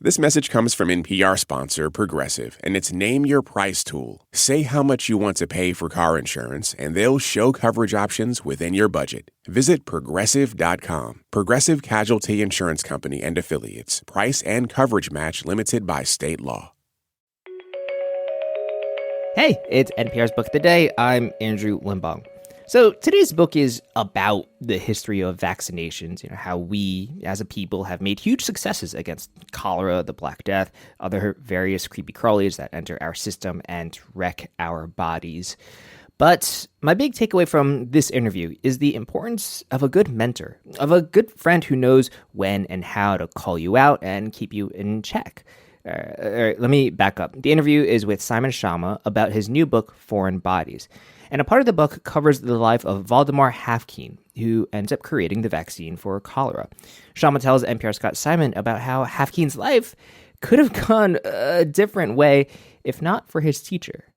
This message comes from NPR sponsor Progressive and its Name Your Price tool. Say how much you want to pay for car insurance, and they'll show coverage options within your budget. Visit Progressive.com. Progressive Casualty Insurance Company and Affiliates. Price and coverage match limited by state law. Hey, it's NPR's Book of the Day. I'm Andrew Limbong. So today's book is about the history of vaccinations, how we as a people have made huge successes against cholera, the Black Death, other various creepy crawlies that enter our system and wreck our bodies. But my big takeaway from this interview is the importance of a good mentor, of a good friend who knows when and how to call you out and keep you in check. Let me back up. The interview is with Simon Schama about his new book, Foreign Bodies. And a part of the book covers the life of Valdemar Haffkine, who ends up creating the vaccine for cholera. Schama tells NPR's Scott Simon about how Haffkine's life could have gone a different way if not for his teacher.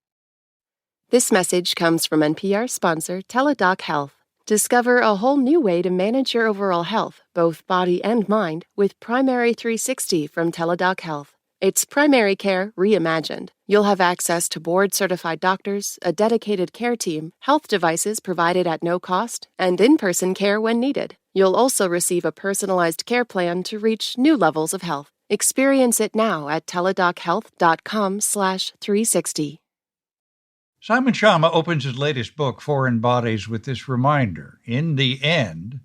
This message comes from NPR sponsor Teladoc Health. Discover a whole new way to manage your overall health, both body and mind, with Primary 360 from Teladoc Health. It's primary care reimagined. You'll have access to board-certified doctors, a dedicated care team, health devices provided at no cost, and in-person care when needed. You'll also receive a personalized care plan to reach new levels of health. Experience it now at teladochealth.com/360. Simon Schama opens his latest book, Foreign Bodies, with this reminder. In the end,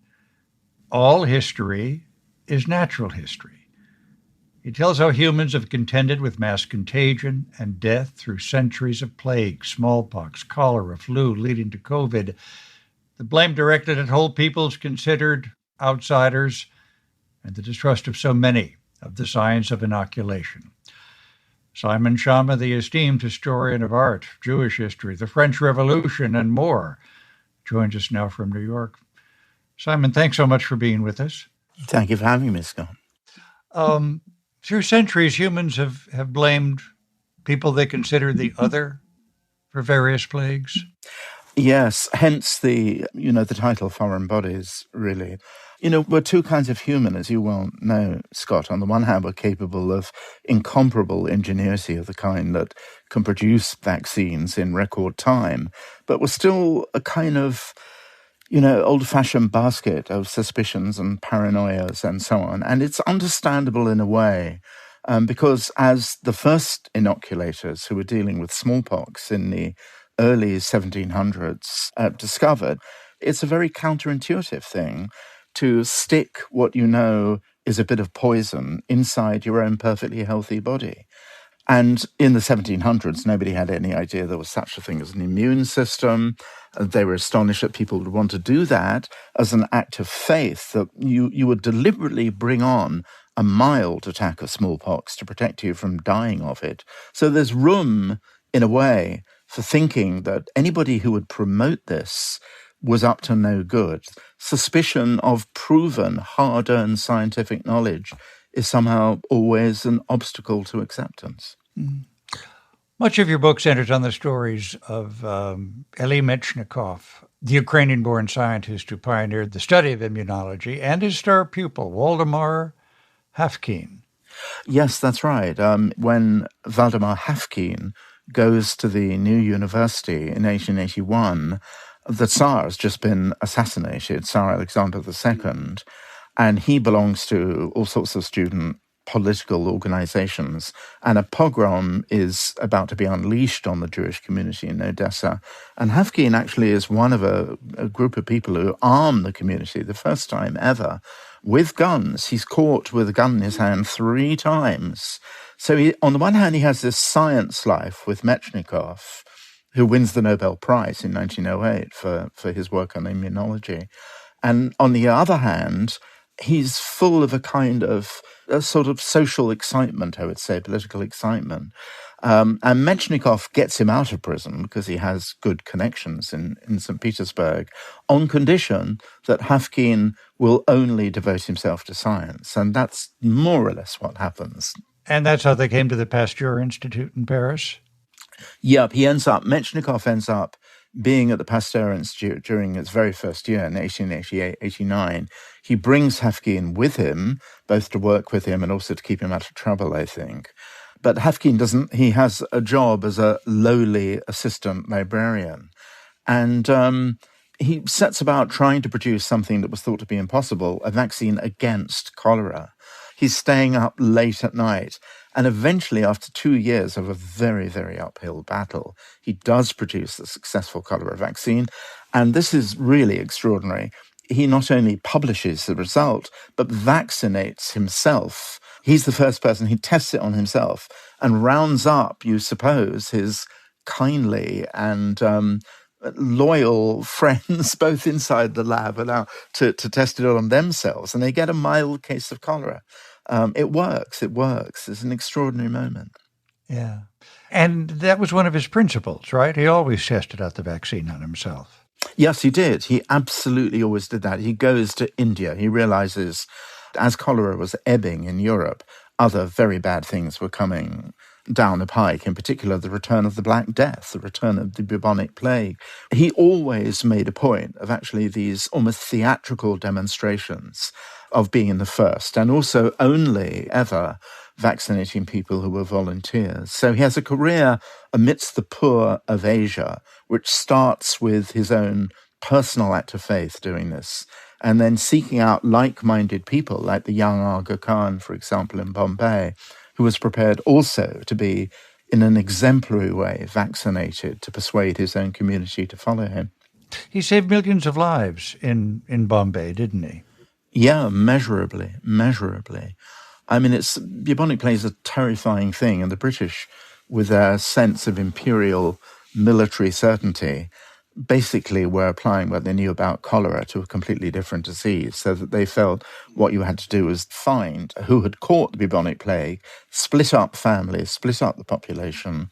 all history is natural history. He tells how humans have contended with mass contagion and death through centuries of plague, smallpox, cholera, flu, leading to COVID. The blame directed at whole peoples considered outsiders, and the distrust of so many of the science of inoculation. Simon Schama, the esteemed historian of art, Jewish history, the French Revolution, and more, joins us now from New York. Simon, thanks so much for being with us. Thank you for having me, Scott. Through centuries, humans have blamed people they consider the other for various plagues. Yes, hence the title Foreign Bodies, really. We're two kinds of human, as you well know, Scott. On the one hand, we're capable of incomparable ingenuity of the kind that can produce vaccines in record time, but we're still a kind of old-fashioned basket of suspicions and paranoias and so on. And it's understandable in a way because as the first inoculators who were dealing with smallpox in the early 1700s discovered, it's a very counterintuitive thing to stick what you know is a bit of poison inside your own perfectly healthy body. And in the 1700s, nobody had any idea there was such a thing as an immune system. They were astonished that people would want to do that as an act of faith, that you would deliberately bring on a mild attack of smallpox to protect you from dying of it. So there's room, in a way, for thinking that anybody who would promote this was up to no good. Suspicion of proven, hard-earned scientific knowledge is somehow always an obstacle to acceptance. Mm. Much of your book centers on the stories of Elie Metchnikoff, the Ukrainian-born scientist who pioneered the study of immunology, and his star pupil, Valdemar Haffkine. Yes, that's right. When Valdemar Haffkine goes to the new university in 1881, the Tsar has just been assassinated, Tsar Alexander II, and he belongs to all sorts of student political organizations, and a pogrom is about to be unleashed on the Jewish community in Odessa. And Haffkine actually is one of a group of people who arm the community, the first time ever, with guns. He's caught with a gun in his hand 3 times. So on the one hand, he has this science life with Metchnikoff, who wins the Nobel Prize in 1908 for his work on immunology. And on the other hand, he's full of a sort of social excitement, I would say, political excitement. And Metchnikoff gets him out of prison because he has good connections in St. Petersburg, on condition that Haffkine will only devote himself to science. And that's more or less what happens. And that's how they came to the Pasteur Institute in Paris? Yep, Metchnikoff ends up being at the Pasteur Institute during its very first year in 1888-89, he brings Haffkine with him, both to work with him and also to keep him out of trouble, I think. But Haffkine doesn't, he has a job as a lowly assistant librarian. And he sets about trying to produce something that was thought to be impossible, a vaccine against cholera. He's staying up late at night. And eventually, after 2 years of a very, very uphill battle, he does produce the successful cholera vaccine. And this is really extraordinary. He not only publishes the result, but vaccinates himself. He's the first person who tests it on himself and rounds up, you suppose, his kindly and loyal friends, both inside the lab and out, to test it on themselves. And they get a mild case of cholera. It works. It's an extraordinary moment. Yeah. And that was one of his principles, right? He always tested out the vaccine on himself. Yes, he did. He absolutely always did that. He goes to India. He realizes, as cholera was ebbing in Europe, other very bad things were coming down the pike, in particular the return of the Black Death, the return of the bubonic plague. He always made a point of actually these almost theatrical demonstrations of being the first, and also only ever vaccinating people who were volunteers. So he has a career amidst the poor of Asia, which starts with his own personal act of faith doing this, and then seeking out like-minded people, like the young Aga Khan, for example, in Bombay, who was prepared also to be, in an exemplary way, vaccinated to persuade his own community to follow him. He saved millions of lives in Bombay, didn't he? Yeah, measurably. I mean, bubonic plague is a terrifying thing, and the British, with their sense of imperial military certainty, basically were applying what they knew about cholera to a completely different disease, so that they felt what you had to do was find who had caught the bubonic plague, split up families, split up the population,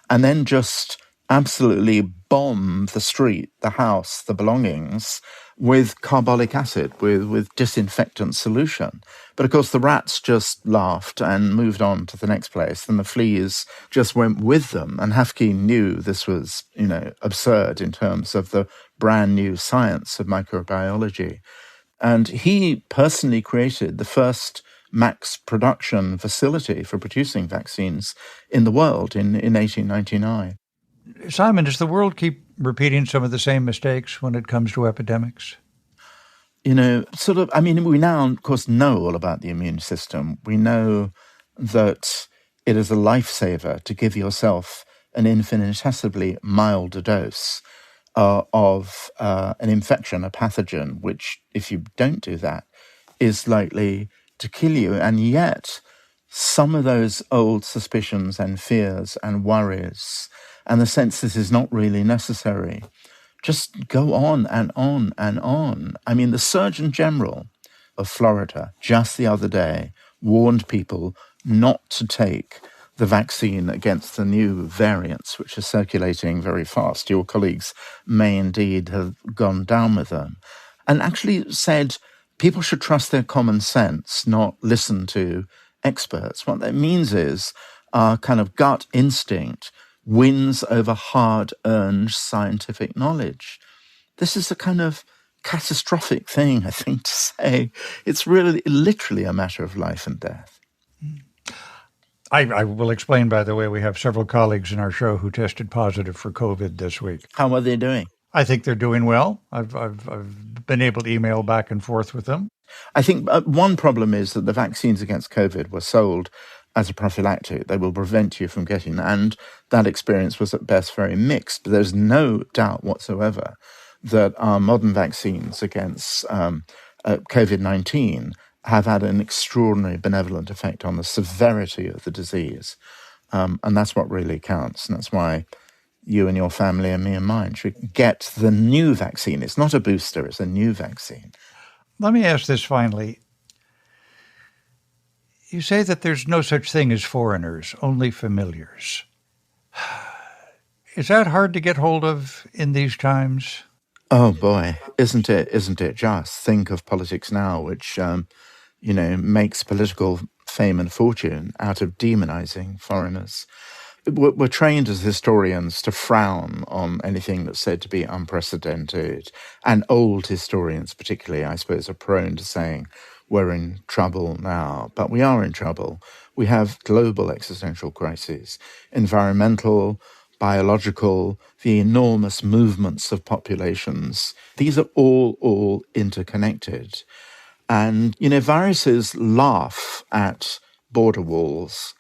and then just absolutely bomb the street, the house, the belongings with carbolic acid, with disinfectant solution. But of course the rats just laughed and moved on to the next place, and the fleas just went with them. And Haffkine knew this was, absurd in terms of the brand new science of microbiology. And he personally created the first max production facility for producing vaccines in the world in 1899. Simon, does the world keep repeating some of the same mistakes when it comes to epidemics? We now, of course, know all about the immune system. We know that it is a lifesaver to give yourself an infinitesimally milder dose of an infection, a pathogen, which, if you don't do that, is likely to kill you. And yet, some of those old suspicions and fears and worries and the sense this is not really necessary just go on and on and on. I mean, the Surgeon General of Florida just the other day warned people not to take the vaccine against the new variants, which are circulating very fast. Your colleagues may indeed have gone down with them, and actually said people should trust their common sense, not listen to experts. What that means is our kind of gut instinct wins over hard-earned scientific knowledge. This is a kind of catastrophic thing, I think, to say. It's really literally a matter of life and death. I will explain, by the way, we have several colleagues in our show who tested positive for COVID this week. How are they doing? I think they're doing well. I've been able to email back and forth with them. I think one problem is that the vaccines against COVID were sold as a prophylactic. They will prevent you from getting that. And that experience was at best very mixed. But there's no doubt whatsoever that our modern vaccines against COVID-19 have had an extraordinary benevolent effect on the severity of the disease. And that's what really counts. And that's why you and your family and me and mine should get the new vaccine. It's not a booster, it's a new vaccine. Let me ask this finally. You say that there's no such thing as foreigners, only familiars. Is that hard to get hold of in these times? Oh boy, isn't it just? Think of politics now, which, makes political fame and fortune out of demonizing foreigners. we're trained as historians to frown on anything that's said to be unprecedented. And old historians, particularly, I suppose, are prone to saying we're in trouble now. But we are in trouble. We have global existential crises, environmental, biological, the enormous movements of populations. These are all interconnected. And, viruses laugh at border walls,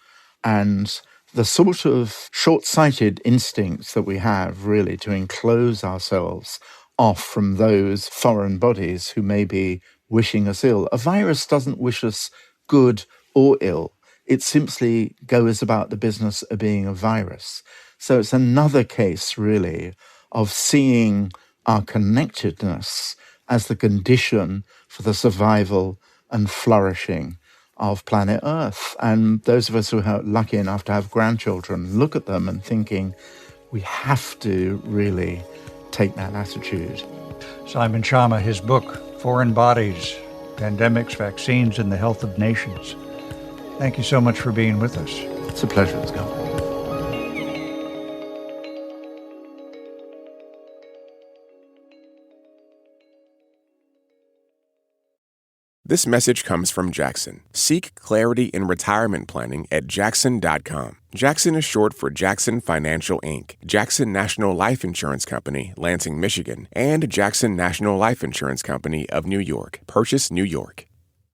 and the sort of short-sighted instincts that we have really to enclose ourselves off from those foreign bodies who may be wishing us ill. A virus doesn't wish us good or ill. It simply goes about the business of being a virus. So it's another case, really, of seeing our connectedness as the condition for the survival and flourishing of planet Earth. And those of us who are lucky enough to have grandchildren look at them and thinking, we have to really take that attitude. Simon Schama, his book, Foreign Bodies, Pandemics, Vaccines, and the Health of Nations. Thank you so much for being with us. It's a pleasure, Scott. This message comes from Jackson. Seek clarity in retirement planning at Jackson.com. Jackson is short for Jackson Financial Inc., Jackson National Life Insurance Company, Lansing, Michigan, and Jackson National Life Insurance Company of New York, Purchase, New York.